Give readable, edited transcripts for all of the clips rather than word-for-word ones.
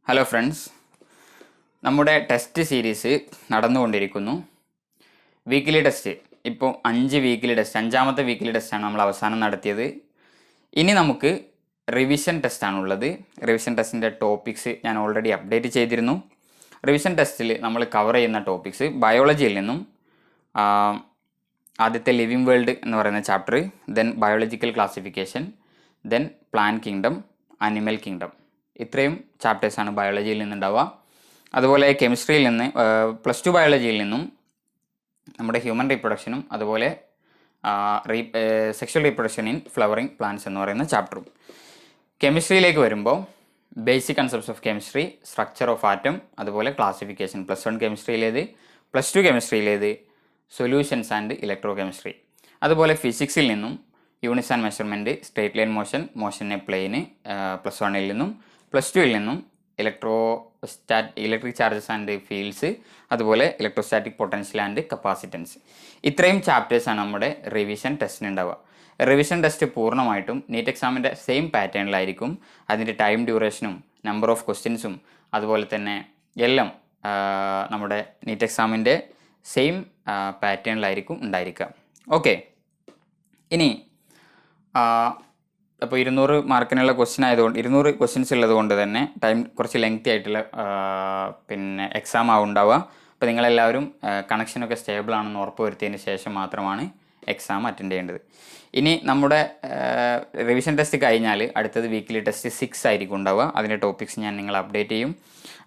Hello friends, നമ്മുടെ test series നടന്നുകൊണ്ടിരിക്കുന്നു. Weekly test ഇപ്പോൾ 5 വീക്കിലി ടെസ്റ്റ്, 5ാമത്തെ വീക്കിലി ടെസ്റ്റാണ് നമ്മൾ അവസാനം നടത്തിയത്. ഇനി നമുക്ക് റിവിഷൻ ടെസ്റ്റാണുള്ളത്. റിവിഷൻ ടെസ്റ്റിൻ്റെ ടോപ്പിക്സ് ഞാൻ ഓൾറെഡി അപ്ഡേറ്റ് ചെയ്തിരുന്നു. റിവിഷൻ ടെസ്റ്റിൽ നമ്മൾ കവർ ചെയ്യുന്ന ടോപ്പിക്സ് ബയോളജിയിൽ നിന്നും ആദ്യത്തെ ലിവിങ് വേൾഡ് എന്ന് പറയുന്ന chapter, then biological classification, then plant kingdom, animal kingdom, ഇത്രയും ചാപ്റ്റേഴ്സാണ് ബയോളജിയിൽ നിന്നുണ്ടാവുക. അതുപോലെ കെമിസ്ട്രിയിൽ നിന്ന് +2 ബയോളജിയിൽ നിന്നും നമ്മുടെ ഹ്യൂമൻ റീപ്രൊഡക്ഷനും അതുപോലെ sexual reproduction in flowering plants എന്ന് പറയുന്ന ചാപ്റ്ററും. കെമിസ്ട്രിയിലേക്ക് വരുമ്പോൾ basic concepts of chemistry, structure of atom, അതുപോലെ ക്ലാസിഫിക്കേഷൻ, +1 കെമിസ്ട്രിയിലേത്, +2 കെമിസ്ട്രിയിലേത്, സൊല്യൂഷൻസ് ആൻഡ് ഇലക്ട്രോ കെമിസ്ട്രി. അതുപോലെ ഫിസിക്സിൽ നിന്നും units and measurement, straight line motion, motion a plane +1 നിന്നും, +2 നിന്നും ഇലക്ട്രിക് ചാർജസ് ആൻഡ് ഫീൽഡ്സ്, അതുപോലെ ഇലക്ട്രോസ്റ്റാറ്റിക് പൊട്ടൻഷ്യൽ ആൻഡ് കപ്പാസിറ്റൻസ്. ഇത്രയും ചാപ്റ്റേഴ്സാണ് നമ്മുടെ റിവിഷൻ ടെസ്റ്റിന് ഉണ്ടാവുക. റിവിഷൻ ടെസ്റ്റ് പൂർണ്ണമായിട്ടും നീറ്റ് എക്സാമിൻ്റെ സെയിം പാറ്റേണിലായിരിക്കും. അതിൻ്റെ ടൈം ഡ്യൂറേഷനും നമ്പർ ഓഫ് ക്വസ്റ്റ്യൻസും അതുപോലെ തന്നെ എല്ലാം നമ്മുടെ നീറ്റ് എക്സാമിൻ്റെ സെയിം പാറ്റേണിലായിരിക്കും ഉണ്ടായിരിക്കുക. ഓക്കെ, ഇനി അപ്പോൾ 200 മാർക്കിനുള്ള ക്വസ്റ്റ്യൻ ആയതുകൊണ്ട് 200 ക്വസ്റ്റ്യൻസ് ഉള്ളത് കൊണ്ട് തന്നെ ടൈം കുറച്ച് ലെങ്തി ആയിട്ടുള്ള എക്സാം ഉണ്ടാവുക. അപ്പോൾ നിങ്ങളെല്ലാവരും കണക്ഷനൊക്കെ സ്റ്റേബിൾ ആണെന്ന് ഉറപ്പ് വരുത്തിയതിന് ശേഷം മാത്രമാണ് എക്സാം അറ്റൻഡ് ചെയ്യേണ്ടത്. ഇനി നമ്മുടെ റിവിഷൻ ടെസ്റ്റ് കഴിഞ്ഞാൽ അടുത്തത് വീക്കിലി ടെസ്റ്റ് 6 ആയിരിക്കും ഉണ്ടാവുക. അതിൻ്റെ ടോപ്പിക്സ് ഞാൻ നിങ്ങളെ അപ്ഡേറ്റ് ചെയ്യും.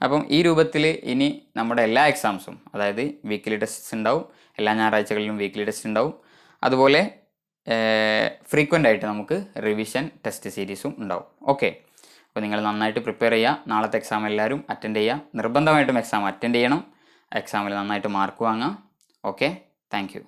അപ്പം ഈ രൂപത്തിൽ ഇനി നമ്മുടെ എല്ലാ എക്സാംസും, അതായത് വീക്കിലി ടെസ്റ്റ്സ് ഉണ്ടാവും, എല്ലാ ഞായറാഴ്ചകളിലും വീക്കിലി ടെസ്റ്റ് ഉണ്ടാവും. അതുപോലെ ഫ്രീക്വൻ്റ് ആയിട്ട് നമുക്ക് റിവിഷൻ ടെസ്റ്റ് സീരീസും ഉണ്ടാവും. ഓക്കെ, അപ്പോൾ നിങ്ങൾ നന്നായിട്ട് പ്രിപ്പയർ ചെയ്യുക. നാളത്തെ എക്സാം എല്ലാവരും അറ്റൻഡ് ചെയ്യുക. നിർബന്ധമായിട്ടും എക്സാം അറ്റൻഡ് ചെയ്യണം. എക്സാമിൽ നന്നായിട്ട് മാർക്ക് വാങ്ങുക. Okay, thank you.